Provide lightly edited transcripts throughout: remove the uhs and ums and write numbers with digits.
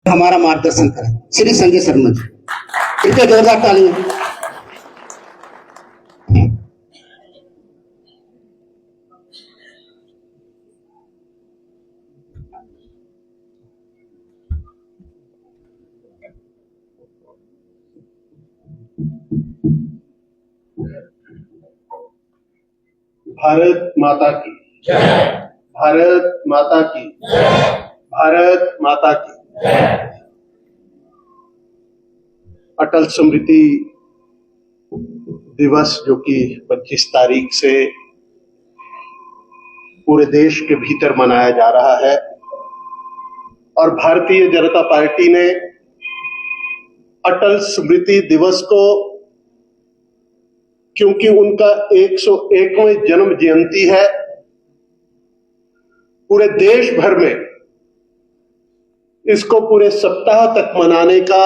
हमारा मार्गदर्शन करें। श्री संजय शर्मा जी, इनके जोरदार तालियां। भारत माता की जय। भारत माता की जय। भारत माता की जय। अटल स्मृति दिवस जो कि 25 तारीख से पूरे देश के भीतर मनाया जा रहा है और भारतीय जनता पार्टी ने अटल स्मृति दिवस को, क्योंकि उनका 101वें जन्म जयंती है, पूरे देश भर में इसको पूरे सप्ताह तक मनाने का,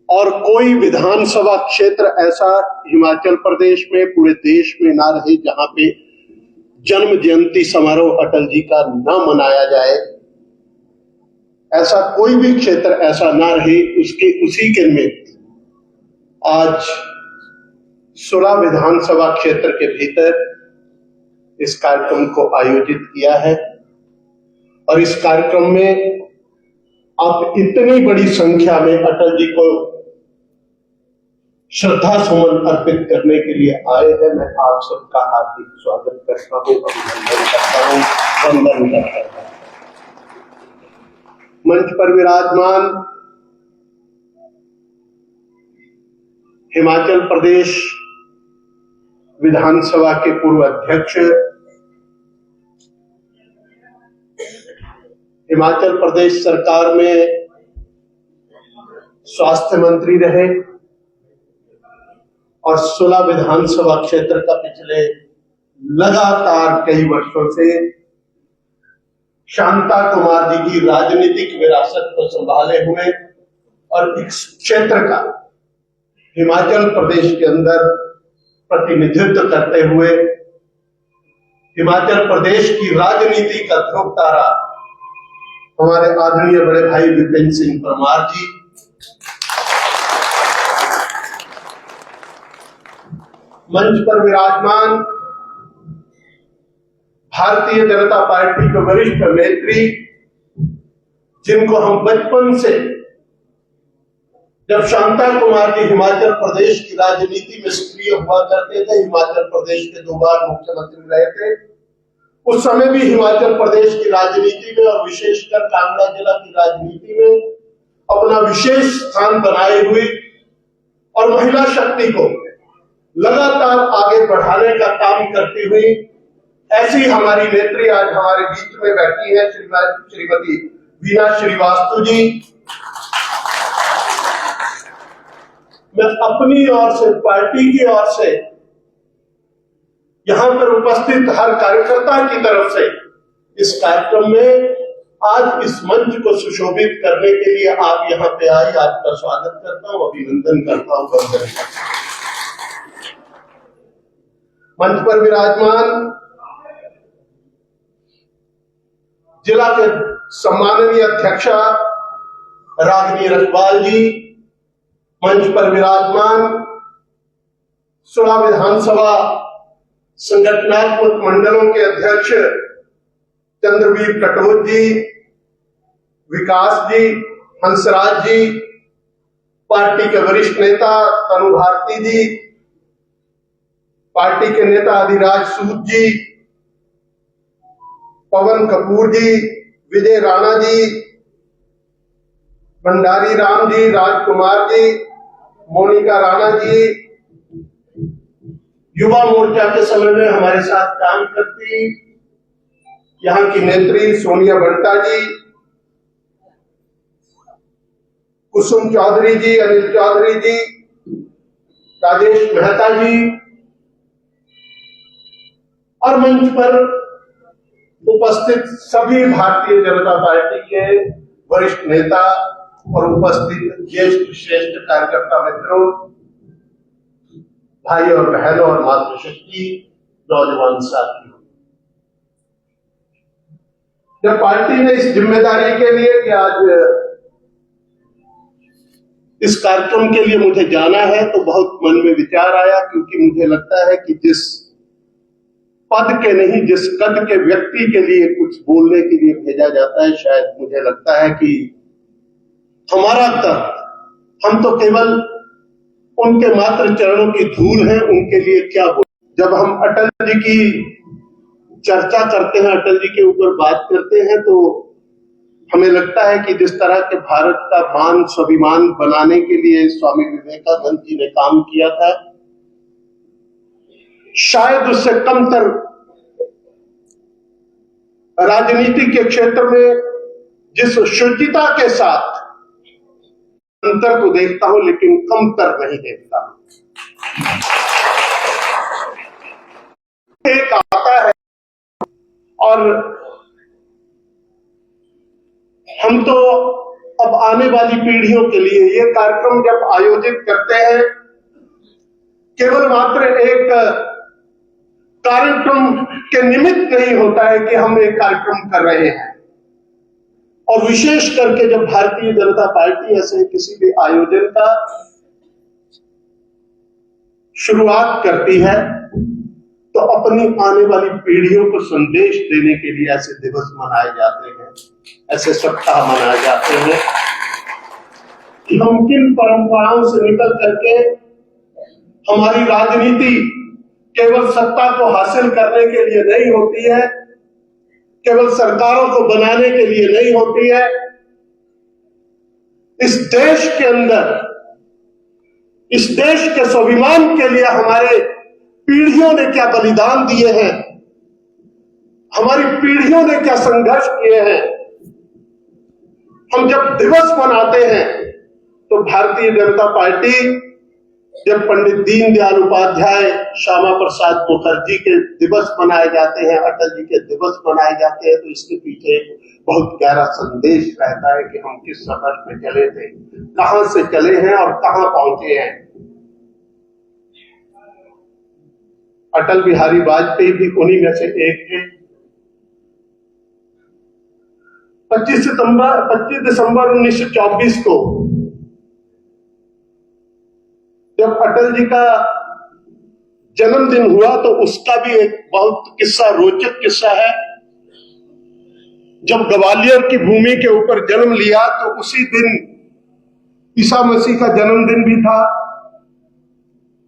और कोई विधानसभा क्षेत्र ऐसा हिमाचल प्रदेश में पूरे देश में ना रहे जहां पे जन्म जयंती समारोह अटल जी का ना मनाया जाए। ऐसा कोई भी क्षेत्र ऐसा ना रहे, उसी के निमित्त आज 16 विधानसभा क्षेत्र के भीतर इस कार्यक्रम को आयोजित किया है। और इस कार्यक्रम में आप इतनी बड़ी संख्या में अटल जी को श्रद्धा सुमन अर्पित करने के लिए आए हैं। मैं आप सबका हार्दिक स्वागत करता हूं, अभिनंदन करता हूं, वंदन करता हूं। मंच पर विराजमान हिमाचल प्रदेश विधानसभा के पूर्व अध्यक्ष, हिमाचल प्रदेश सरकार में स्वास्थ्य मंत्री रहे और 16 विधानसभा क्षेत्र का पिछले लगातार कई वर्षों से शांता कुमार जी की राजनीतिक विरासत को संभाले हुए और इस क्षेत्र का हिमाचल प्रदेश के अंदर प्रतिनिधित्व करते हुए हिमाचल प्रदेश की राजनीति का ध्रुव तारा हमारे आदरणीय बड़े भाई विपिन सिंह परमार जी, मंच पर विराजमान भारतीय जनता पार्टी के वरिष्ठ नेत्री, जिनको हम बचपन से, जब शांता कुमार जी हिमाचल प्रदेश की राजनीति में सक्रिय हुआ करते थे, हिमाचल प्रदेश के 2 बार मुख्यमंत्री रहे थे, उस समय भी हिमाचल प्रदेश की राजनीति में और विशेषकर कांगड़ा जिला की राजनीति में अपना विशेष स्थान बनाए हुए और महिला शक्ति को लगातार आगे बढ़ाने का काम करती हुई ऐसी हमारी नेत्री आज हमारे बीच में बैठी है, श्रीमती वीणा श्रीवास्तव जी। मैं अपनी ओर से, पार्टी की ओर से, यहां पर उपस्थित हर कार्यकर्ता की तरफ से इस कार्यक्रम में आज इस मंच को सुशोभित करने के लिए आप यहां पे आए, आपका स्वागत करता हूं, अभिनंदन करता हूं, वंदन करता हूं। मंच पर विराजमान जिला के सम्माननीय अध्यक्षा रागिनी रखवाल जी, मंच पर विराजमान 16 विधानसभा संगठनात्मक मंडलों के अध्यक्ष चंद्रवीर कटोच जी, विकास जी, हंसराज जी, पार्टी के वरिष्ठ नेता तनु भारती जी, पार्टी के नेता अधिराज सूद जी, पवन कपूर जी, विजय राणा जी, भंडारी राम जी, राजकुमार जी, मोनिका राणा जी, युवा मोर्चा के समय में हमारे साथ काम करती यहाँ की नेत्री सोनिया बंटा जी, कुसुम चौधरी जी, अनिल चौधरी जी, राजेश मेहता जी, और मंच पर उपस्थित सभी भारतीय जनता पार्टी के वरिष्ठ नेता और उपस्थित ज्येष्ठ श्रेष्ठ कार्यकर्ता मित्रों, भाई और बहनों और मातृशक्ति, नौजवान साथियों, जब पार्टी ने इस जिम्मेदारी के लिए कि आज इस कार्यक्रम के लिए मुझे जाना है तो बहुत मन में विचार आया, क्योंकि मुझे लगता है कि जिस पद के नहीं, जिस कद के व्यक्ति के लिए कुछ बोलने के लिए भेजा जाता है, शायद मुझे लगता है कि हमारा कद, हम तो केवल उनके मात्र चरणों की धूल हैं, उनके लिए क्या बोले। जब हम अटल जी की चर्चा करते हैं, अटल जी के ऊपर बात करते हैं, तो हमें लगता है कि जिस तरह के भारत का मान स्वाभिमान बनाने के लिए स्वामी विवेकानंद जी ने काम किया था, शायद उससे कमतर राजनीति के क्षेत्र में जिस शुचिता के साथ अंतर को देखता हूं, लेकिन कमतर नहीं देखता। एक आता है और हम तो अब आने वाली पीढ़ियों के लिए ये कार्यक्रम जब आयोजित करते हैं, केवल मात्र एक कार्यक्रम के निमित्त नहीं होता है कि हम एक कार्यक्रम कर रहे हैं। और विशेष करके जब भारतीय जनता पार्टी ऐसे किसी भी आयोजन का शुरुआत करती है, तो अपनी आने वाली पीढ़ियों को संदेश देने के लिए ऐसे दिवस मनाए जाते हैं, ऐसे सप्ताह मनाए जाते हैं कि हम किन परंपराओं से निकल करके हमारी राजनीति केवल सत्ता को हासिल करने के लिए नहीं होती है, केवल सरकारों को बनाने के लिए नहीं होती है। इस देश के अंदर, इस देश के स्वाभिमान के लिए हमारे पीढ़ियों ने क्या बलिदान दिए हैं, हमारी पीढ़ियों ने क्या संघर्ष किए हैं। हम जब दिवस मनाते हैं तो भारतीय जनता पार्टी, जब पंडित दीनदयाल उपाध्याय, श्यामा प्रसाद मुखर्जी के दिवस मनाए जाते हैं, अटल जी के दिवस मनाए जाते हैं, तो इसके पीछे बहुत गहरा संदेश रहता है कि हम किस सफर पे चले थे, कहां से चले हैं और कहां पहुंचे हैं। अटल बिहारी वाजपेयी भी उन्हीं में से एक थे। 25 दिसंबर 1924 को जब अटल जी का जन्मदिन हुआ, तो उसका भी एक बहुत रोचक किस्सा है। जब ग्वालियर की भूमि के ऊपर जन्म लिया, तो उसी दिन ईसा मसीह का जन्मदिन भी था,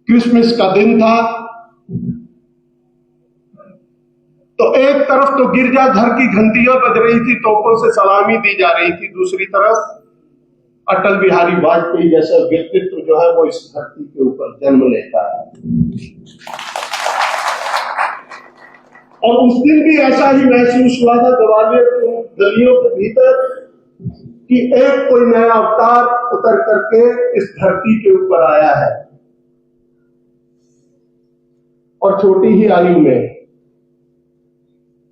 क्रिसमस का दिन था। तो एक तरफ तो गिरजाघर की घंटियां बज रही थी, तोपों से सलामी दी जा रही थी, दूसरी तरफ अटल बिहारी वाजपेयी जैसा व्यक्तित्व जो है वो इस धरती के ऊपर जन्म लेता है। और उस दिन भी ऐसा ही महसूस हुआ था ग्वालियर की गलियों के भीतर कि एक कोई नया अवतार उतर करके इस धरती के ऊपर आया है। और छोटी ही आयु में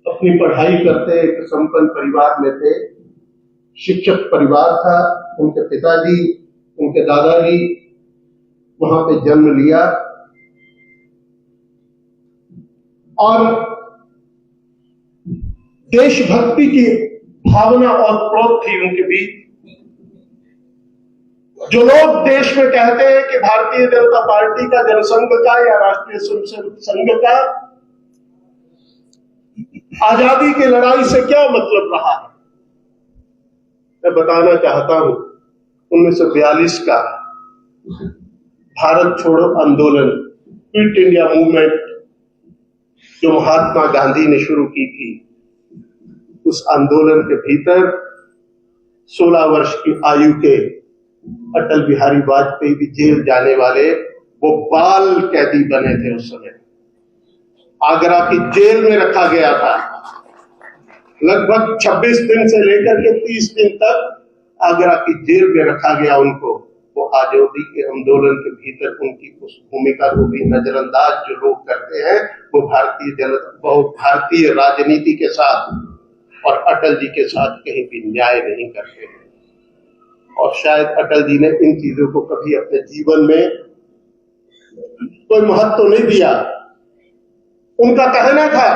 अपनी पढ़ाई करते एक संपन्न परिवार में थे, शिक्षक परिवार था। उनके पिताजी, उनके दादाजी वहां पे जन्म लिया और देशभक्ति की भावना और क्रोध थी उनके बीच। जो लोग देश में कहते हैं कि भारतीय जनता पार्टी का, जनसंघ का या राष्ट्रीय स्वयंसेवक संघ का आजादी की लड़ाई से क्या मतलब रहा है, मैं बताना चाहता हूं। 1942 का भारत छोड़ो आंदोलन, क्विट इंडिया मूवमेंट, जो महात्मा गांधी ने शुरू की थी, उस आंदोलन के भीतर 16 वर्ष की आयु के अटल बिहारी वाजपेयी भी जेल जाने वाले वो बाल कैदी बने थे। उस समय आगरा की जेल में रखा गया था। लगभग 26 दिन से लेकर के 30 दिन तक आगरा की जेल में रखा गया उनको। वो आजादी के आंदोलन के भीतर उनकी उस भूमिका को भी नजरअंदाज जो लोग करते हैं, वो भारतीय राजनीति के साथ और अटल जी के साथ कहीं भी न्याय नहीं करते हैं। और शायद अटल जी ने इन चीजों को कभी अपने जीवन में कोई महत्व नहीं दिया। उनका कहना था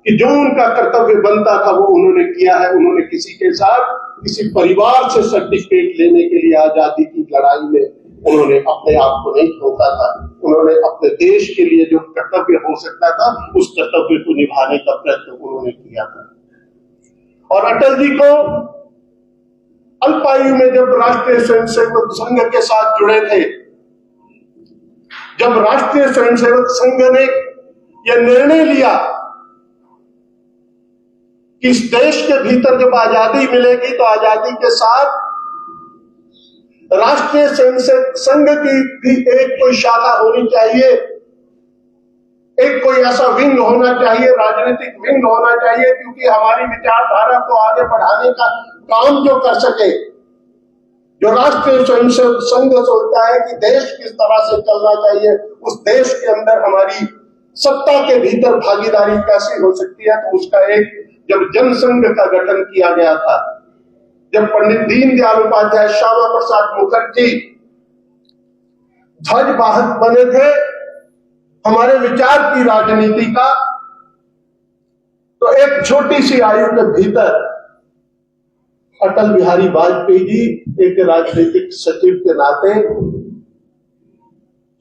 कि जो उनका कर्तव्य बनता था वो उन्होंने किया है। उन्होंने किसी के साथ किसी परिवार से सर्टिफिकेट लेने के लिए आजादी की लड़ाई में उन्होंने अपने आप को नहीं झोंका था। उन्होंने अपने देश के लिए जो कर्तव्य हो सकता था उस कर्तव्य को निभाने का प्रयत्न उन्होंने किया था। और अटल जी को अल्पायु में जब राष्ट्रीय स्वयंसेवक संघ के साथ जुड़े थे, जब राष्ट्रीय स्वयंसेवक संघ ने यह निर्णय लिया कि इस देश के भीतर जब आजादी मिलेगी तो आजादी के साथ राष्ट्रीय स्वयंसेवक संघ की भी एक कोई शाखा होनी चाहिए, एक कोई ऐसा विंग होना चाहिए, राजनीतिक विंग होना चाहिए, क्योंकि हमारी विचारधारा को आगे बढ़ाने का काम जो कर सके। जो राष्ट्रीय स्वयंसेवक संघ सोचता है कि देश किस तरह से चलना चाहिए, उस देश के अंदर हमारी सत्ता के भीतर भागीदारी कैसी हो सकती है, तो उसका एक जब जनसंघ का गठन किया गया था, जब पंडित दीनदयाल उपाध्याय, श्यामा प्रसाद मुखर्जी ध्वजवाहक बने थे हमारे विचार की राजनीति का, तो एक छोटी सी आयु के भीतर अटल बिहारी वाजपेयी जी एक राजनीतिक सचिव के नाते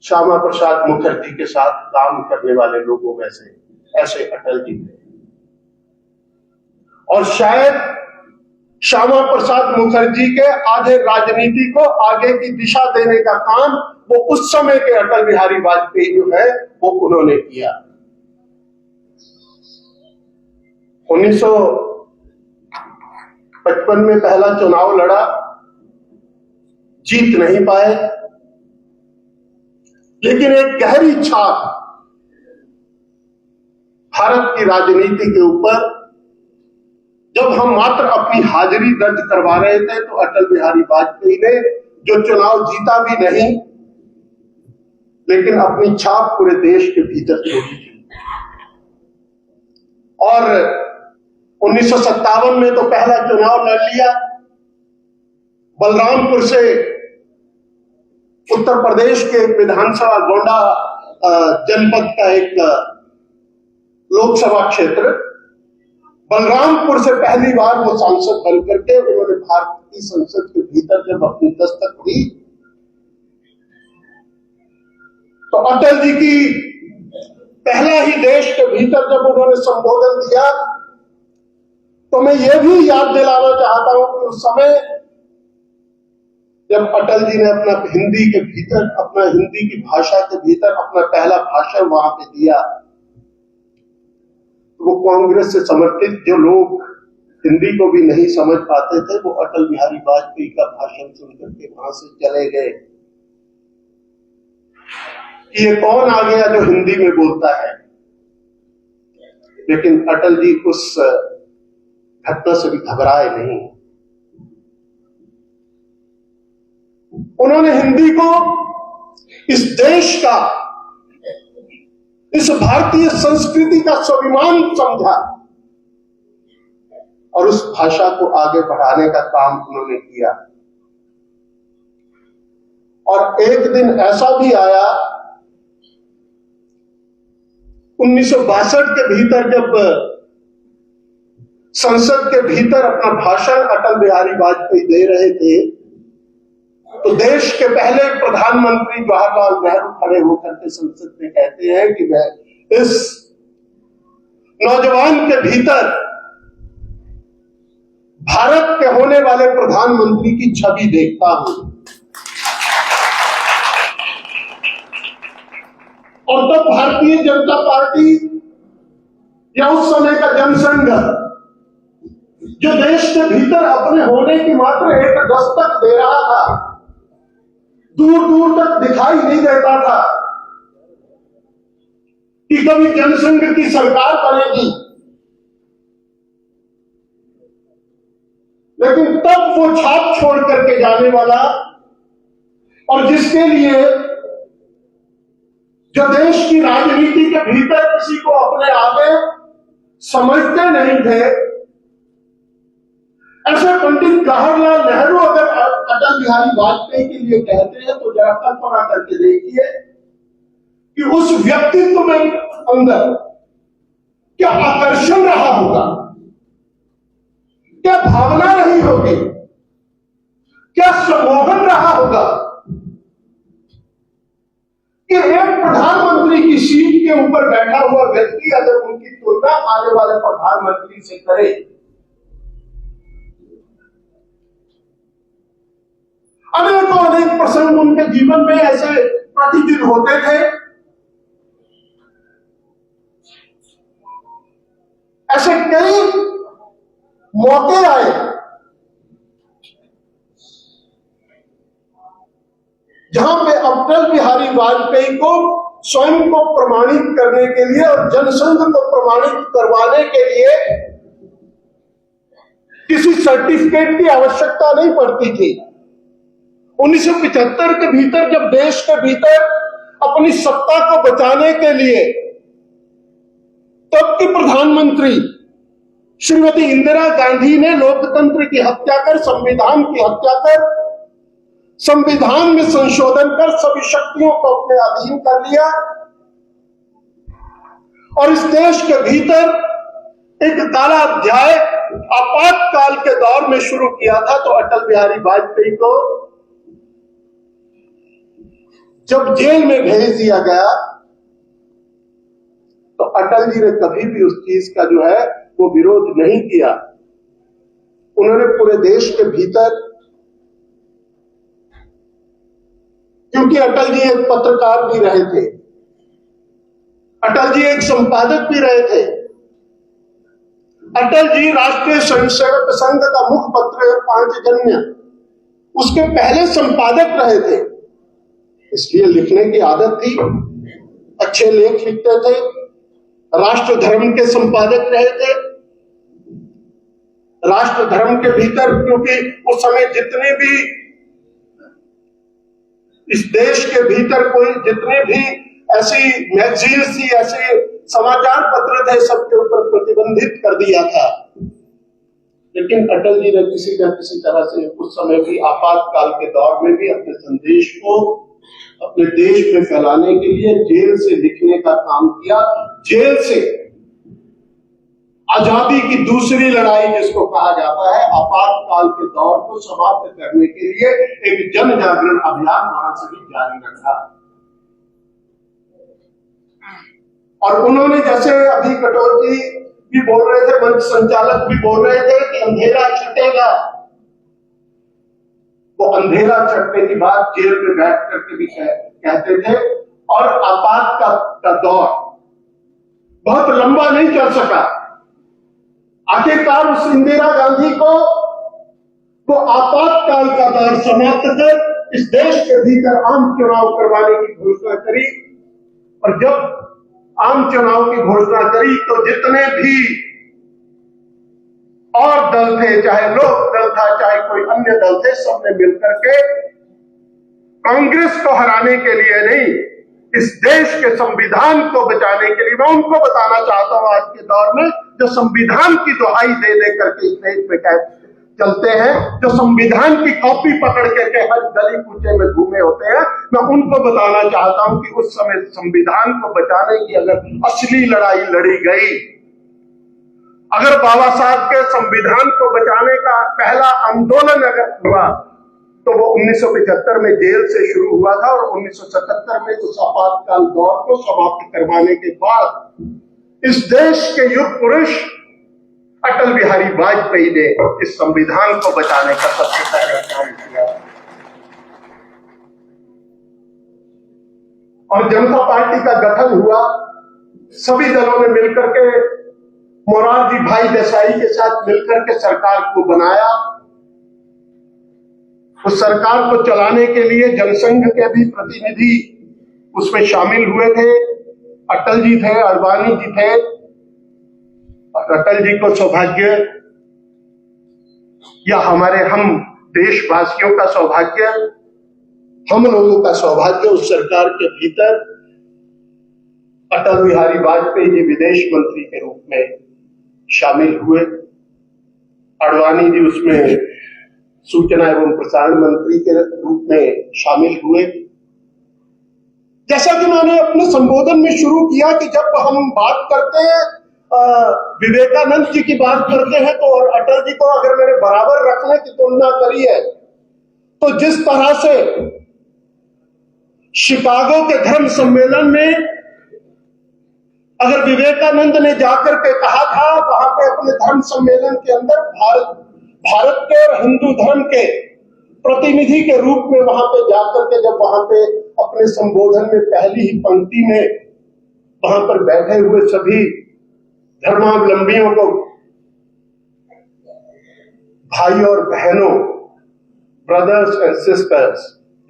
श्यामा प्रसाद मुखर्जी के साथ काम करने वाले लोगों में से ऐसे अटल जी थे। और शायद श्यामा प्रसाद मुखर्जी के आधे राजनीति को आगे की दिशा देने का काम वो उस समय के अटल बिहारी वाजपेयी जो है वो उन्होंने किया। 1955 में पहला चुनाव लड़ा, जीत नहीं पाए, लेकिन एक गहरी छाप भारत की राजनीति के ऊपर जब हम मात्र अपनी हाजिरी दर्ज करवा रहे थे, तो अटल बिहारी वाजपेयी ने जो चुनाव जीता भी नहीं, लेकिन अपनी छाप पूरे देश के भीतर छोड़ी थी। और 1957 में तो पहला चुनाव लड़ लिया, बलरामपुर से उत्तर प्रदेश के एक विधानसभा गोंडा जनपद का एक लोकसभा क्षेत्र, बलरामपुर से पहली बार वो सांसद बन करके उन्होंने भारतीय संसद के भीतर जब अपनी दस्तक दी, तो अटल जी की पहला ही देश के भीतर जब उन्होंने संबोधन दिया, तो मैं ये भी याद दिलाना चाहता हूं कि उस समय जब अटल जी ने अपना हिंदी के भीतर, अपना हिंदी की भाषा के भीतर अपना पहला भाषण वहां पे दिया, वो कांग्रेस से समर्थित जो लोग हिंदी को भी नहीं समझ पाते थे, वो अटल बिहारी वाजपेयी का भाषण सुनकर के वहां से चले गए कि ये कौन आ गया जो हिंदी में बोलता है। लेकिन अटल जी उस घटना से भी घबराए नहीं। उन्होंने हिंदी को इस देश का, इस भारतीय संस्कृति का स्वाभिमान समझा और उस भाषा को आगे बढ़ाने का काम उन्होंने किया। और एक दिन ऐसा भी आया 1962 के भीतर, जब संसद के भीतर अपना भाषण अटल बिहारी वाजपेयी दे रहे थे, तो देश के पहले प्रधानमंत्री जवाहरलाल नेहरू खड़े होकर के संसद में कहते हैं कि मैं इस नौजवान के भीतर भारत के होने वाले प्रधानमंत्री की छवि देखता हूं। और तब भारतीय जनता पार्टी या उस समय का जनसंघ जो देश के भीतर अपने होने की मात्र एक दस्तक दे रहा था, दूर दूर तक दिखाई नहीं देता था कि कभी जनसंघ की सरकार बनेगी, लेकिन तब वो छाप छोड़ करके जाने वाला और जिसके लिए जो देश की राजनीति के भीतर किसी को अपने आगे समझते नहीं थे, ऐसे पंडित जवाहरलाल नेहरू अगर अटल बिहारी वाजपेयी के लिए कहते हैं, तो जरा कल्पना करके देखिए कि उस व्यक्तित्व में अंदर क्या आकर्षण रहा होगा, क्या भावना रही होगी क्या सम्मोहन रहा होगा कि एक प्रधानमंत्री की सीट के ऊपर बैठा हुआ व्यक्ति अगर उनकी तुलना आने वाले प्रधानमंत्री से करे, अनेकों अनेक प्रसंग उनके जीवन में ऐसे प्रतिदिन होते थे, ऐसे कई मौके आए जहां पे अटल बिहारी वाजपेयी को स्वयं को प्रमाणित करने के लिए और जनसंघ को प्रमाणित करवाने के लिए किसी सर्टिफिकेट की आवश्यकता नहीं पड़ती थी। 1975 के भीतर जब देश के भीतर अपनी सत्ता को बचाने के लिए तब की प्रधानमंत्री श्रीमती इंदिरा गांधी ने लोकतंत्र की हत्या कर, संविधान की हत्या कर, संविधान में संशोधन कर सभी शक्तियों को अपने अधीन कर लिया और इस देश के भीतर एक काला अध्याय आपातकाल के दौर में शुरू किया था। तो अटल बिहारी वाजपेयी को जब जेल में भेज दिया गया तो अटल जी ने कभी भी उस चीज का जो है वो विरोध नहीं किया। उन्होंने पूरे देश के भीतर, क्योंकि अटल जी एक पत्रकार भी रहे थे, अटल जी एक संपादक भी रहे थे, अटल जी राष्ट्रीय स्वयंसेवक संघ का मुखपत्र पांचजन्य उसके पहले संपादक रहे थे, इसलिए लिखने की आदत थी, अच्छे लेख लिखते थे, राष्ट्र धर्म के संपादक रहे थे। राष्ट्र धर्म के भीतर क्योंकि उस समय जितने भी इस देश के भीतर कोई जितने भी ऐसी मैगजीन थी, ऐसे समाचार पत्र थे, सबके ऊपर प्रतिबंधित कर दिया था। लेकिन अटल जी ने किसी न किसी तरह से उस समय भी आपातकाल के दौर में भी अपने संदेश को अपने देश में फैलाने के लिए जेल से लिखने का काम किया। जेल से आजादी की दूसरी लड़ाई जिसको कहा जाता है, आपातकाल के दौर को समाप्त करने के लिए एक जन जागरण अभियान वहां से भी जारी रखा। और उन्होंने जैसे अभी कटोर जी भी बोल रहे थे, मंच संचालक भी बोल रहे थे कि अंधेरा छटेगा, वो अंधेरा छटने की बात जेल में बैठ करके भी कहते थे। और आपातकाल का दौर बहुत लंबा नहीं चल सका। आखिरकार उस इंदिरा गांधी को वो आपातकाल का दौर समाप्त कर इस देश के भीतर आम चुनाव करवाने की घोषणा करी। और जब आम चुनाव की घोषणा करी तो जितने भी और दल थे, चाहे लोक दल था, चाहे कोई अन्य दल थे, सबने मिलकर के कांग्रेस को हराने के लिए नहीं, इस देश के संविधान को बचाने के लिए। मैं उनको बताना चाहता हूं आज के दौर में जो संविधान की दुहाई दे दे करके इस देश में चलते हैं, जो संविधान की कॉपी पकड़ के हर गली कूचे में घूमे होते हैं, मैं उनको बताना चाहता हूं कि उस समय संविधान को बचाने की अगर असली लड़ाई लड़ी गई, अगर बाबा साहब के संविधान को बचाने का पहला आंदोलन अगर हुआ तो वो 1975 में जेल से शुरू हुआ था और 1977 में उस आपातकाल दौर को समाप्त करवाने के बाद इस देश के युग पुरुष अटल बिहारी वाजपेयी ने इस संविधान को बचाने का सबसे पहले काम किया। और जनता पार्टी का गठन हुआ, सभी दलों ने मिलकर के मोरारजी भाई देसाई के साथ मिलकर के सरकार को बनाया। उस सरकार को चलाने के लिए जनसंघ के भी प्रतिनिधि उसमें शामिल हुए थे। अटल जी थे, अडवाणी जी थे। और अटल जी को सौभाग्य या हमारे हम देशवासियों का सौभाग्य, हम लोगों का सौभाग्य, उस सरकार के भीतर अटल बिहारी वाजपेयी जी विदेश मंत्री के रूप में शामिल हुए। अडवाणी जी उसमें सूचना एवं प्रसारण मंत्री के रूप में शामिल हुए। जैसा कि मैंने अपने संबोधन में शुरू किया कि जब हम बात करते हैं विवेकानंद जी की बात करते हैं तो और अटल जी को अगर मैंने बराबर रखने की तुलना करी है तो जिस तरह से शिकागो के धर्म सम्मेलन में अगर विवेकानंद ने जाकर के कहा था, वहां पे अपने धर्म सम्मेलन के अंदर भारत के और हिंदू धर्म के प्रतिनिधि के रूप में वहां पे जाकर के जब वहां पे अपने संबोधन में पहली ही पंक्ति में वहां पर बैठे हुए सभी धर्मावलंबियों को भाई और बहनों, ब्रदर्स एंड सिस्टर्स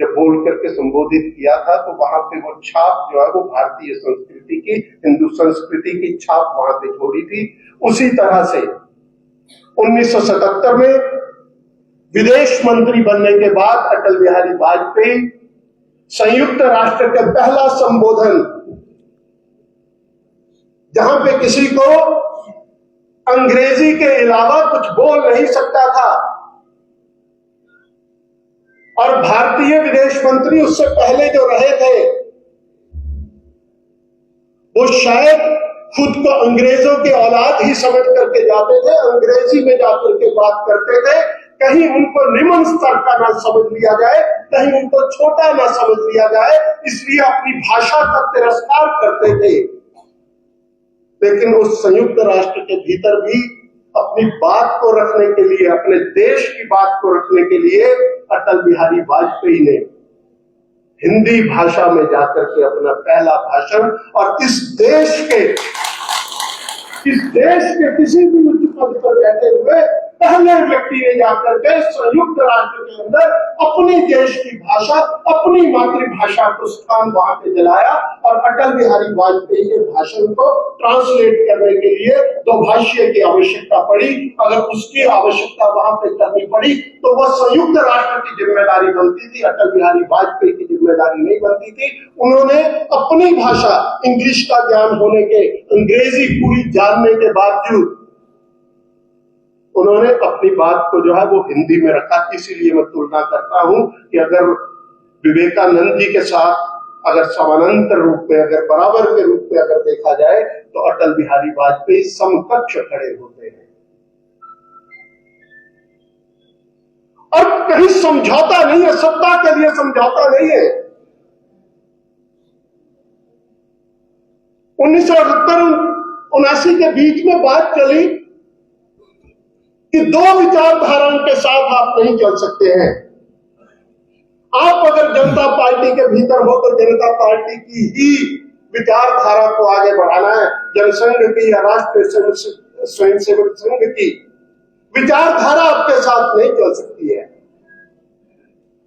जब बोल करके संबोधित किया था, तो वहां पे वो छाप जो है वो भारतीय संस्कृति की, हिंदू संस्कृति की छाप वहां पे छोड़ी थी। उसी तरह से 1977 में विदेश मंत्री बनने के बाद अटल बिहारी वाजपेयी संयुक्त राष्ट्र का पहला संबोधन, जहां पे किसी को अंग्रेजी के अलावा कुछ बोल नहीं सकता था, और भारतीय विदेश मंत्री उससे पहले जो रहे थे वो शायद खुद को अंग्रेजों की औलाद ही समझ करके जाते थे, अंग्रेजी में जाकर के बात करते थे, कहीं उनको निम्न स्तर का ना समझ लिया जाए, कहीं उनको छोटा ना समझ लिया जाए, इसलिए अपनी भाषा का तिरस्कार करते थे। लेकिन उस संयुक्त राष्ट्र के भीतर भी अपनी बात को रखने के लिए, अपने देश की बात को रखने के लिए अटल बिहारी वाजपेयी ने हिंदी भाषा में जाकर के अपना पहला भाषण, और इस देश के किसी भी उच्च पद पर बैठे हुए पहले व्यक्ति ने जाकर के संयुक्त राष्ट्र के अंदर अपने देश की भाषा, अपनी मातृभाषा को स्थान वहां पे दिलाया, और अटल बिहारी वाजपेयी के भाषण को ट्रांसलेट करने के लिए दो भाष्य की आवश्यकता पड़ी। अगर उसकी आवश्यकता वहां पे करनी पड़ी तो वह संयुक्त राष्ट्र की जिम्मेदारी बनती थी, अटल बिहारी वाजपेयी की जिम्मेदारी नहीं बनती थी। उन्होंने अपनी भाषा, इंग्लिश का ज्ञान होने के, अंग्रेजी पूरी जानने के बावजूद उन्होंने अपनी बात को जो है वो हिंदी में रखा। इसीलिए मैं तुलना करता हूं कि अगर विवेकानंद जी के साथ अगर समानांतर रूप में, अगर बराबर के रूप में अगर देखा जाए तो अटल बिहारी वाजपेयी समकक्ष खड़े होते हैं। और कहीं समझौता नहीं है, सत्ता के लिए समझौता नहीं है। 1978-79 के बीच में बात चली कि दो विचारधाराओं के साथ आप नहीं चल सकते हैं। आप अगर जनता पार्टी के भीतर हो तो जनता पार्टी की ही विचारधारा को आगे बढ़ाना है, जनसंघ की या राष्ट्रीय स्वयंसेवक संघ की विचारधारा आपके साथ नहीं चल सकती है।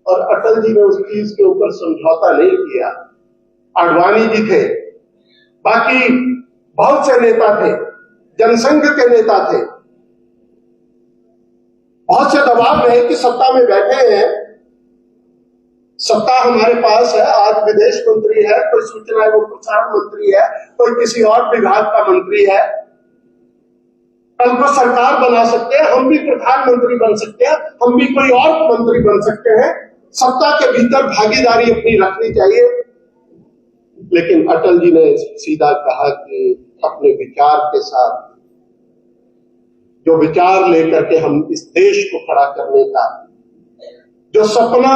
और अटल जी ने उस चीज के ऊपर समझौता नहीं किया। आडवाणी जी थे, बाकी बहुत से नेता थे, जनसंघ के नेता थे, बहुत से दबाव रहे कि सत्ता में बैठे हैं, सत्ता हमारे पास है, आज विदेश मंत्री है, कोई सूचना एवं प्रसारण मंत्री है, कोई किसी और विभाग का मंत्री है, कल को सरकार बना सकते हैं, हम भी प्रधानमंत्री बन सकते हैं, हम भी कोई और मंत्री बन सकते हैं, सत्ता के भीतर भागीदारी अपनी रखनी चाहिए। लेकिन अटल जी ने सीधा कहा कि अपने विचार के साथ, जो विचार लेकर के हम इस देश को खड़ा करने का जो सपना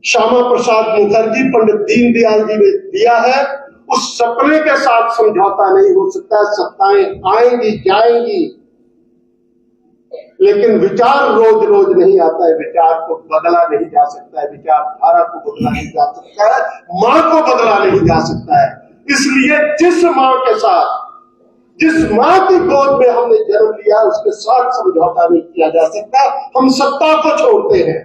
श्यामा प्रसाद मुखर्जी, पंडित दीनदयाल जी ने दिया है, उस सपने के साथ समझौता नहीं हो सकता। सत्ताएं आएंगी जाएंगी, लेकिन विचार रोज रोज नहीं आता है, विचार को बदला नहीं जा सकता है, विचारधारा को बदला नहीं जा सकता है, मां को बदला नहीं जा सकता है। इसलिए जिस मां के साथ, जिस मां की गोद में हमने जन्म लिया, उसके साथ समझौता नहीं किया जा सकता। हम सत्ता को छोड़ते हैं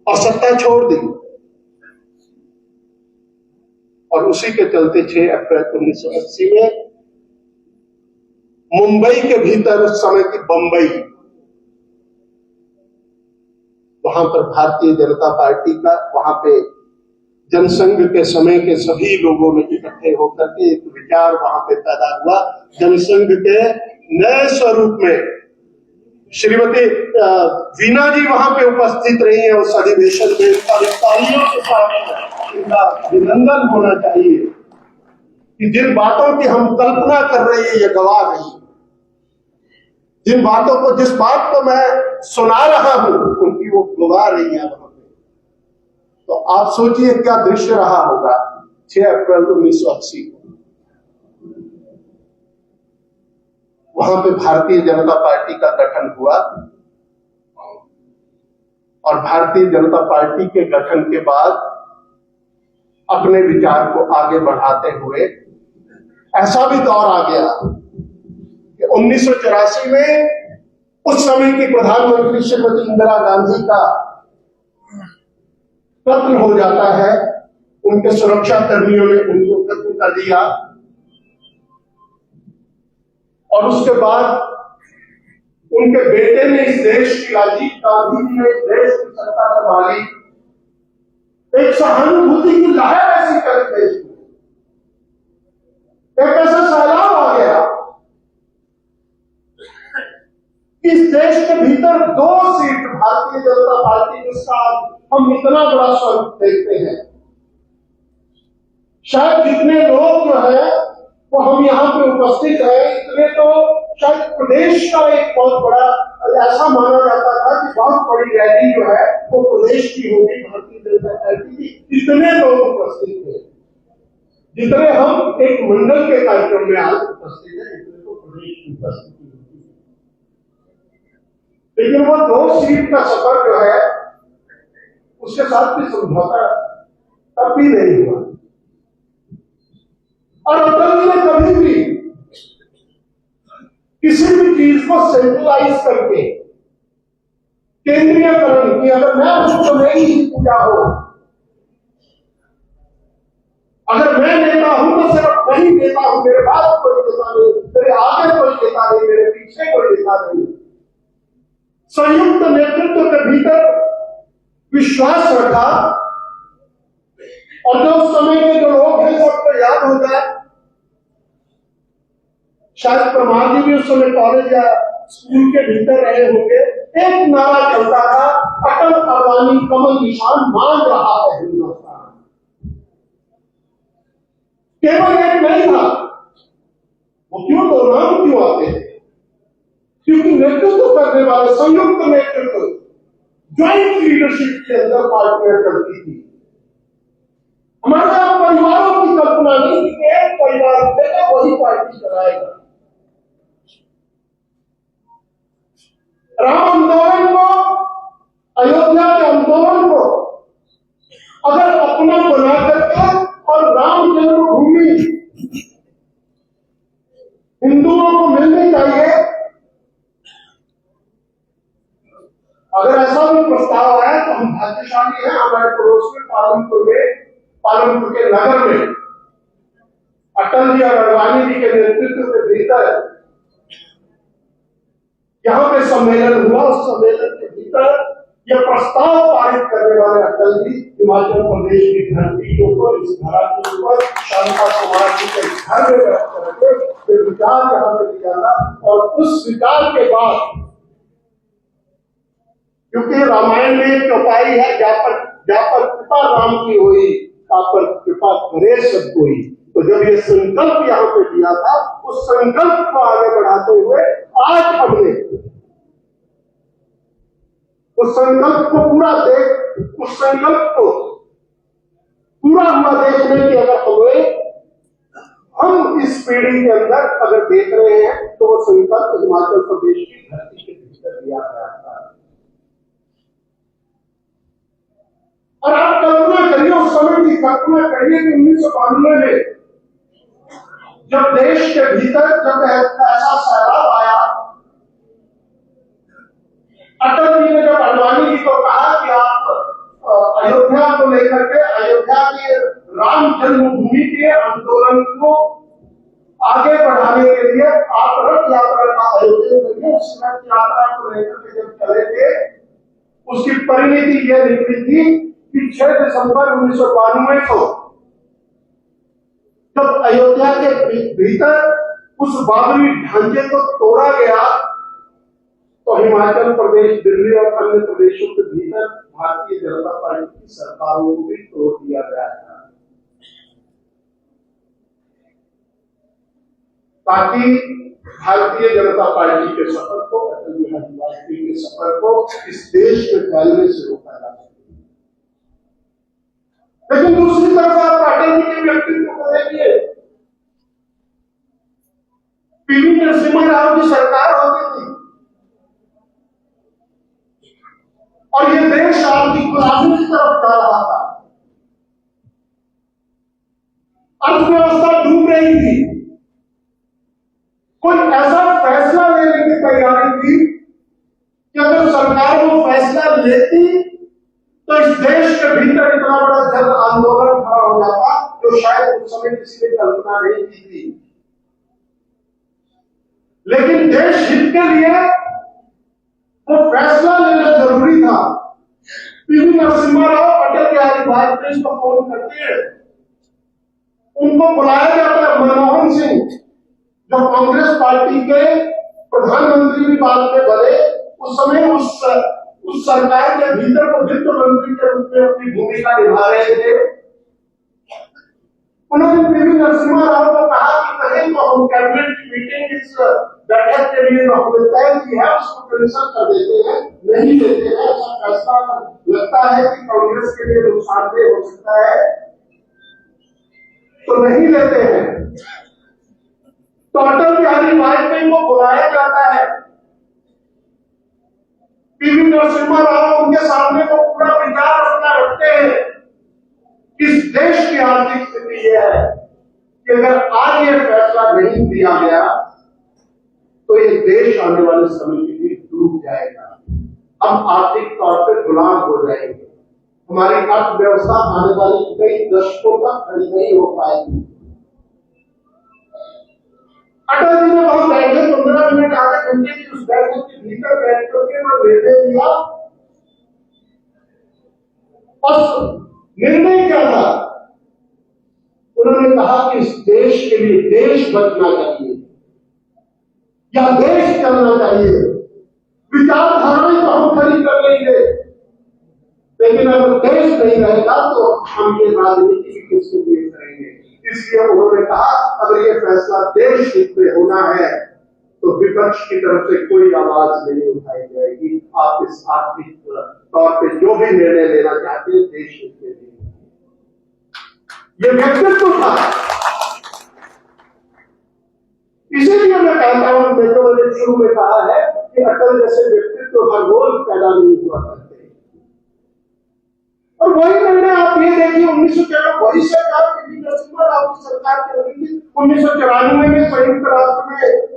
और सत्ता छोड़ दी, और उसी के चलते 6 अप्रैल 1980 में मुंबई के भीतर, उस समय की बंबई, वहां पर भारतीय जनता पार्टी का, वहां पे जनसंघ के समय के सभी लोगों ने इकट्ठे होकर के एक विचार वहां पे पैदा हुआ। जनसंघ के नए स्वरूप में श्रीमती वीणा जी वहां पे उपस्थित रही है उस अधिवेशन में, तालियों के साथ इनका अभिनंदन होना चाहिए कि जिन बातों की हम कल्पना कर रहे हैं ये गवाह नहीं, जिन बातों को, जिस बात को मैं सुना रहा हूं उनकी वो गुवा रही है वहां पे। तो आप सोचिए क्या दृश्य रहा होगा 6 अप्रैल 1980 को। वहां पे भारतीय जनता पार्टी का गठन हुआ और भारतीय जनता पार्टी के गठन के बाद अपने विचार को आगे बढ़ाते हुए ऐसा भी दौर आ गया कि 1984 में उस समय की प्रधानमंत्री श्रीमती इंदिरा गांधी का कत्ल हो जाता है। उनके सुरक्षा कर्मियों ने उनको कत्ल कर दिया और उसके बाद उनके बेटे ने इस देश की, राजीव गांधी जी ने इस देश की सत्ता संभाली। एक सहानुभूति की लहर ऐसी कर देश में, एक ऐसा सैलाब आ गया। इस देश के भीतर 2 सीट भारतीय जनता पार्टी के साथ हम इतना बड़ा स्वरूप देखते हैं। शायद जितने लोग जो है वो हम यहाँ पे उपस्थित हैं, इतने तो शायद प्रदेश का एक बहुत बड़ा ऐसा माना जाता था कि बहुत बड़ी रैली जो है वो प्रदेश की होगी, भारतीय जनता पार्टी की। इतने लोग उपस्थित थे जितने हम एक मंडल के कार्यक्रम में आज उपस्थित हैं, इतने तो प्रदेश की उपस्थिति होती है। लेकिन वो 2 सीट का सफर जो है उसके साथ भी समझौता तब भी नहीं हुआ। और अटल जी ने कभी भी किसी भी चीज को सेंट्रलाइज करके केंद्रीयकरण की, अगर मैं हूं तो मेरी ही पूजा हो, अगर मैं नेता हूं तो सिर्फ मैं ही नेता हूं, मेरे बाद कोई नेता नहीं, मेरे आगे कोई नेता नहीं, मेरे पीछे कोई नेता नहीं। संयुक्त नेतृत्व के भीतर विश्वास रखा और जो उस समय के जो लोग हैं सबको याद हो जाए, शायद परमार जी भी उस समय कॉलेज या स्कूल के भीतर रहे होंगे, एक नारा चलता था, अटल अडवाणी कमल निशान मान रहा है हिंदुस्तान। केवल एक नहीं था, वो क्यों 2 नाम क्यों आते थे? क्योंकि नेतृत्व करने वाले, संयुक्त नेतृत्व, ज्वाइंट लीडरशिप के अंदर पार्टियां चलती थी। हमारे यहाँ परिवारों की कल्पना नहीं कि एक परिवार उठेगा वही पार्टी चलाएगा। राम आंदोलन को, अयोध्या के आंदोलन को अगर अपना बना करके और राम जन्मभूमि हिंदुओं को मिलनी चाहिए, अगर ऐसा भी प्रस्ताव है तो हम भाग्यशाली हैं। हमारे पड़ोस में पालनपुर के नगर में अटल जी और अडवाणी जी के नेतृत्व के भीतर यहां पे सम्मेलन हुआ। उस सम्मेलन के भीतर यह प्रस्ताव पारित करने वाले अटल जी हिमाचल प्रदेश की धरती के ऊपर, इस धरा के ऊपर शांता समाज के घर में बैठ करके विचार यहां पे दिया था। और उस विचार के बाद, क्योंकि रामायण में एक चौपाई है, जा पर कृपा राम की हुई, का पर कृपा करे सब कोई। तो जब ये संकल्प यहां पे दिया था, उस संकल्प को आगे बढ़ाते हुए आज हमने उस संकल्प को उस संकल्प को पूरा हुआ देखने की अगर हम इस पीढ़ी के अंदर अगर देख रहे हैं तो वो संकल्प हिमाचल प्रदेश की धरती के भीतर दिया गया था। और आप कल्पना करिए, उस समय की कल्पना करिए कि 1992 में जब देश के भीतर जब ऐसा सैलाब आया, अटल जी ने जब अडवाणी जी को कहा कि आप अयोध्या को लेकर के, अयोध्या के राम जन्मभूमि के आंदोलन को आगे बढ़ाने के लिए आप रथ यात्रा का आयोजन करिए। उस रथ यात्रा को लेकर के जब चले थे, उसकी परिणति यह निकली थी कि 6 दिसंबर 1992 को जब अयोध्या के भीतर उस बाबरी ढांचे को तोड़ा गया, तो हिमाचल प्रदेश, दिल्ली और अन्य प्रदेशों के भीतर भारतीय जनता पार्टी की सरकारों को भी तोड़ दिया गया था। ताकि भारतीय जनता पार्टी के सफर को, अटल बिहारी वाजपेयी के सफर को इस देश में फैलने से रोका जा सके। लेकिन दूसरी तरफ आप अटल जी के व्यक्तित्व को देखिए। पीवी नरसिम्हा राव की सरकार होती थी और ये देश आर्थिक गुलामी की तरफ जा रहा था, अर्थव्यवस्था डूब रही थी। कोई ऐसा फैसला लेने की तैयारी थी कि अगर सरकार वो फैसला लेती तो इस देश के भीतर इतना बड़ा जन आंदोलन खड़ा हो जाता जो शायद उस समय किसी ने कल्पना नहीं की थी। लेकिन देश हित के लिए वो फैसला लेना जरूरी था। पीवी नरसिम्हा राव अटल बिहारी वाजपेयी को फोन करते हैं, उनको बुलाया जाता है। मनमोहन सिंह जो कांग्रेस पार्टी के प्रधानमंत्री भी बाद में बने, उस समय उस सरकार के भीतर वो वित्त मंत्री के रूप में अपनी भूमिका निभा रहे थे। उन्होंने पीवी नरसिम्हा राव को कहा कि कहीं तो हम कैबिनेट की मीटिंग इस बैठक के लिए जो हमें तय की है उसको कैंसिल कर देते हैं, नहीं लेते हैं। ऐसा फैसला लगता है कि कांग्रेस के लिए नुकसानदेह हो सकता है, तो नहीं लेते हैं। तो अटल बिहारी वाजपेयी को बुलाया जाता है। पीवी नरसिम्हा राव उनके सामने को पूरा विचार अपना रखते हैं। इस देश की आर्थिक स्थिति यह है कि अगर आज ये फैसला नहीं दिया गया तो ये देश आने वाले समय के लिए डूब जाएगा। हम आर्थिक तौर पर गुलाम हो जाएंगे। हमारी अर्थव्यवस्था आने वाले कई दशकों तक खड़ी नहीं हो पाएगी। अटल जी ने वहां बैठे 15 मिनट आधे घंटे की उस बैठक के भीतर बैठ करके वो निर्णय दिया। और निर्णय क्या था? उन्होंने कहा कि इस देश के लिए देश बचना चाहिए या देश चलना चाहिए। विचारधाराएं तो हम खड़ी कर लेंगे, लेकिन अगर देश नहीं रहेगा तो हम ये राजनीति भी किसके लिए करेंगे। इसलिए उन्होंने कहा अगर ये फैसला देश हित में होना है तो विपक्ष की तरफ से कोई आवाज नहीं उठाई जाएगी। आप इस आर्थिक तौर पे जो भी निर्णय लेना चाहते हैं देश हित में लेंगे। ये व्यक्तित्व था। इसीलिए मैं कहता हूं, मैं तो मैंने शुरू में कहा है कि अटल जैसे व्यक्तित्व हर रोज पैदा नहीं हुआ करते। और वही निर्णय आप ये देखिए 1994 वही सरकार पीवी नरसिम्हा राव की सरकार चल रही थी। 1994 में संयुक्त राष्ट्र में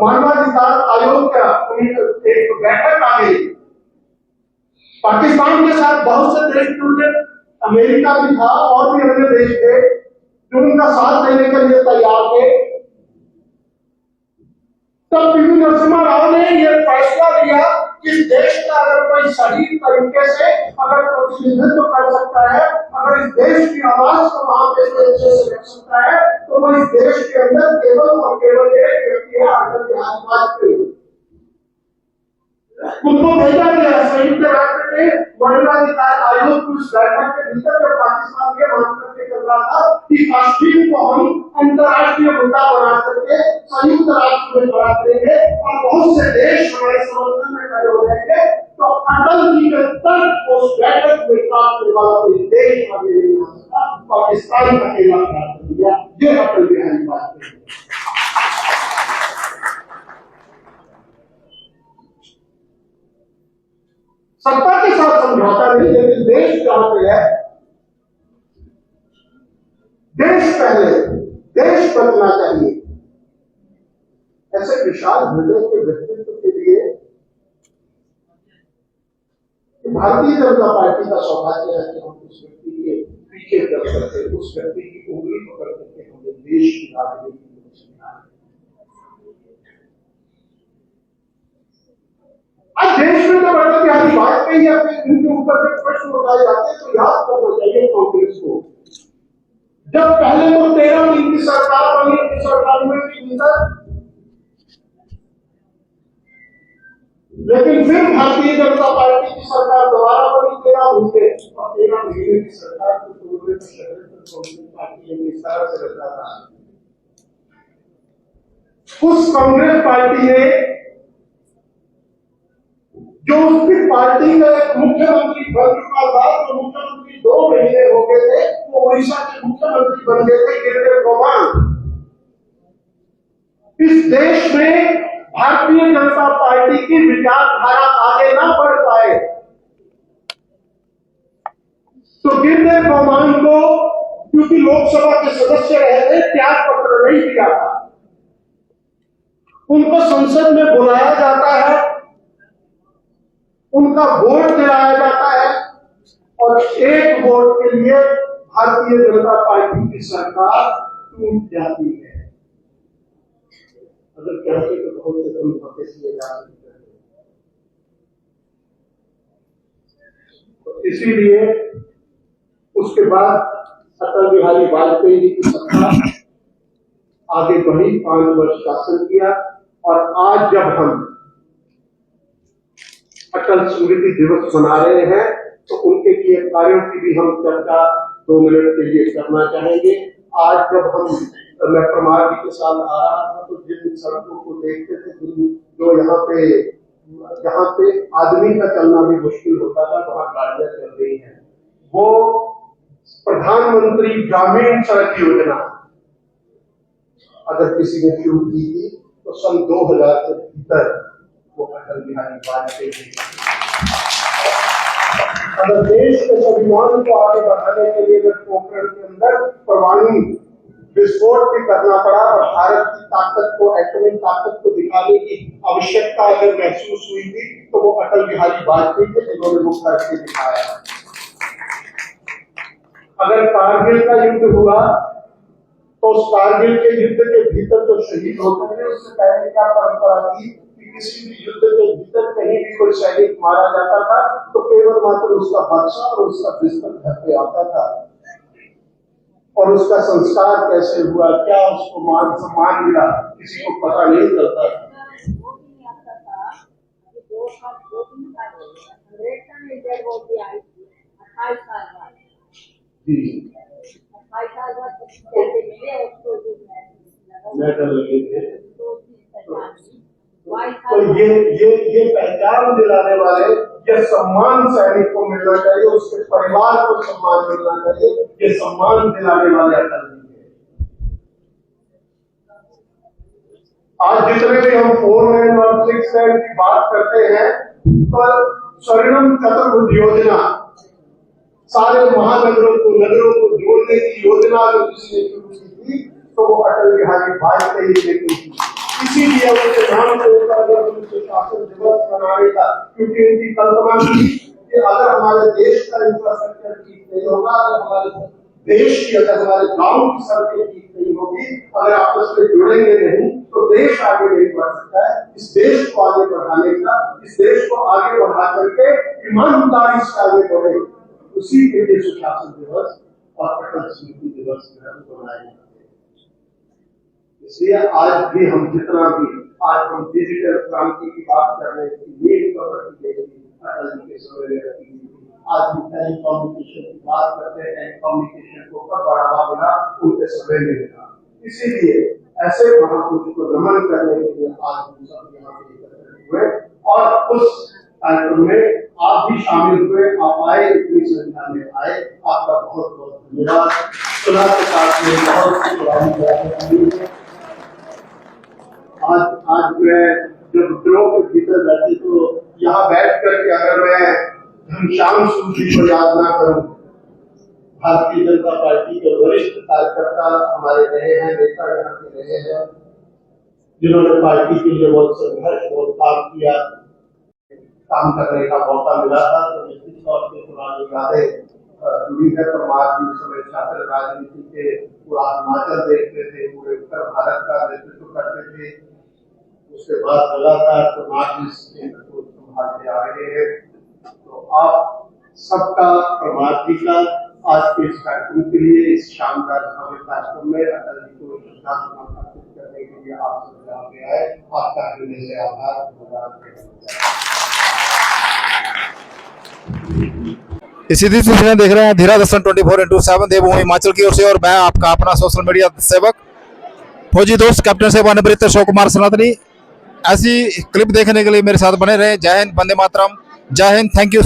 मानवाधिकार आयोग का एक बैठक आ गई। पाकिस्तान के साथ बहुत से देश जुड़े, अमेरिका भी था और भी अन्य देश थे जो उनका साथ देने के लिए तैयार थे। तब पीवी नरसिम्हा राव ने यह फैसला लिया कि देश का अगर कोई सही तरीके से अगर प्रतिनिधित्व कर सकता है, अगर इस देश की आवाज को वहां पे अच्छे से रख सकता है, तो वो इस देश के अंदर केवल और केवल एक व्यक्ति है, अटल बिहारी वाजपेयी। उनको भेजा गया संयुक्त राष्ट्र के मानवाधिकार आयोग की उस बैठक के भीतर जब पाकिस्तान के मांग करके कर रहा था कि कश्मीर को हम अंतर्राष्ट्रीय मुद्दा बना करके संयुक्त राष्ट्र में बढ़ा देंगे और बहुत से देश हमारे समर्थन में खड़े हो जाएंगे, तो अटल जी के तर्क उस बैठक में प्राप्त वाला कोई देश आगे नहीं आ सकता। पाकिस्तान का अकेला प्राप्त किया। ये अटल बिहारी वाजपेयी। सत्ता के साथ समझौता नहीं, लेकिन देश जहां पे है, देश पहले, देश बचना चाहिए। ऐसे विशाल हृदय के व्यक्तित्व के लिए भारतीय जनता पार्टी का सौभाग्य है कि हम उस व्यक्ति के पीछे चल सकते, उस व्यक्ति की उंगली पकड़ करके हमें देश की राजनीति में आज देश में जब अटल बिहारी वाजपेयी अपने उनके ऊपर जो प्रश्न उठाए जाते हैं तो याद करना चाहिए कांग्रेस को। जब पहले तो 13 दिन की सरकार बनी 1998 के भीतर, लेकिन फिर भारतीय जनता पार्टी की सरकार दोबारा बनी 13 महीने और 13 महीने की सरकार को तोड़ने का षड्यंत्र कांग्रेस पार्टी ने इस तरह से रचा था। उस कांग्रेस पार्टी ने जो उसकी पार्टी का एक मुख्यमंत्री बन चुका था, जो मुख्यमंत्री 2 महीने हो गए थे, वो उड़ीसा के मुख्यमंत्री बन गए थे गिरिराज गोमान। इस देश में भारतीय जनता पार्टी की विचारधारा आगे ना बढ़ पाए तो गिरिराज गोमान को, क्योंकि लोकसभा के सदस्य रहे थे, त्याग पत्र नहीं दिया था, उनको संसद में बुलाया जाता है, उनका वोट दिलाया जाता है और एक वोट के लिए भारतीय जनता पार्टी की सरकार टूट जाती है। अगर चाहते तो बहुत से कम होते किए जा सकते हैं। तो इसीलिए उसके बाद अटल बिहारी वाजपेयी जी की सरकार आगे बढ़ी, 5 वर्ष शासन किया और आज जब हम अटल स्मृति दिवस मना रहे हैं तो उनके किए कार्यों की भी हम चर्चा 2 मिनट के लिए करना चाहेंगे। आज जब मैं प्रमाण जी के साथ आ रहा था तो जिन सड़कों को देखते थे, जो जहाँ पे आदमी का चलना भी मुश्किल होता था, वहां गाड़ियां चल रही हैं। वो प्रधानमंत्री ग्रामीण सड़क योजना अगर किसी ने शुरू की थी तो सन 2000 के भीतर वो अटल बिहारी वाजपेयी जी। अगर देश के स्वाभिमान को आगे बढ़ाने के लिए अगर पोखरण के अंदर परमाणु विस्फोट भी करना पड़ा और भारत की ताकत को, एटॉमिक ताकत को दिखाने की आवश्यकता अगर महसूस हुई थी तो वो अटल बिहारी वाजपेयी थे जिन्होंने वो करके दिखाया। अगर कारगिल का युद्ध हुआ तो उस कारगिल के युद्ध के भीतर जो शहीद होते हैं, उससे पहले क्या परंपरा थी कि किसी भी युद्ध के भीतर कहीं भी कोई सैनिक मारा जाता था तो केवल मात्र उसका बक्सा और उसका बिस्तर घर पे आता था और उसका संस्कार कैसे हुआ, क्या उसको मान सम्मान मिला, किसी को पता नहीं चलता था। तो ये पहचान दिलाने वाले, ये सम्मान सैनिक को मिलना चाहिए, उसके परिवार को सम्मान मिलना चाहिए, ये सम्मान दिलाने वाले अटल जी हैं। आज जितने भी हम 4 लेन और 6 लेन की बात करते हैं, पर स्वर्णिम चतुर्भुज योजना, सारे महानगरों को, नगरों को जोड़ने की योजना अगर किसी ने शुरू की थी तो वो अटल बिहारी वाजपेयी ने की थी। इसीलिए उनके नाम के ऊपर अगर उनके शासन दिवस मनाने का, क्योंकि उनकी कल्पना थी कि अगर हमारे देश का इंफ्रास्ट्रक्चर ठीक नहीं होगा, अगर हमारे देश की, अगर हमारे गांव की सड़कें ठीक नहीं होगी, अगर आपस में जुड़ेंगे नहीं तो देश आगे नहीं बढ़ सकता है। इस देश को आगे बढ़ाने का, इस देश को आगे बढ़ा करके ईमानदारी से आगे बढ़े, उसी के लिए सुशासन दिवस और अटल स्मृति दिवस मनाए जाते हैं। इसलिए आज भी हम जितना भी, आज हम डिजिटल क्रांति की बात कर रहे हैं, नील प्रॉपर्टी अटल जी के समय में रखी गई। आज हम टेलीकम्युनिकेशन की बात करते हैं, टेलीकम्युनिकेशन को कब बढ़ावा मिला, उनके समय में मिला। इसीलिए ऐसे महापुरुष को नमन करने के लिए आज हम सब यहाँ पे एकत्रित हुए और उस कार्यक्रम में आप भी शामिल हुए, आप आए, इतनी संख्या में आए, आपका बहुत बहुत धन्यवाद। सुना के साथ में बहुत आज मैं जब विद्रोह के भीतर बैठी तो यहाँ बैठ करके अगर मैं घनश्याम सूर्य को याद ना करूं, भारतीय जनता पार्टी के वरिष्ठ कार्यकर्ता हमारे रहे हैं, नेता यहाँ के रहे हैं, जिन्होंने पार्टी के लिए बहुत संघर्ष, बहुत काम किया, काम करने का मौका मिला था। तो निश्चित तौर से पुरानी यादें जुड़ी है। परमार जी उस समय छात्र राजनीति के पूरा हिमाचल देखते थे, पूरे उत्तर भारत का नेतृत्व करते थे। उसके बाद लगातार परमार जी इस केंद्र को संभालते आ रहे हैं। तो आप सबका, परमार जी का आज के इस कार्यक्रम के लिए, इस शानदार भव्य कार्यक्रम में अटल जी को श्रद्धांजलि अर्पित करने के लिए आप सब यहाँ पे आए, आपका हृदय से आभार। इसी सिलसिले देख रहे हैं धीरा दर्शन 24/7 देवभूमि हिमाचल की ओर से, और मैं आपका अपना सोशल मीडिया सेवक फौजी दोस्त कैप्टन साहब अनवरत अशोक कुमार सनातनी। ऐसी क्लिप देखने के लिए मेरे साथ बने रहे। जय हिंद, वंदे मातरम, जय हिंद, थैंक यू।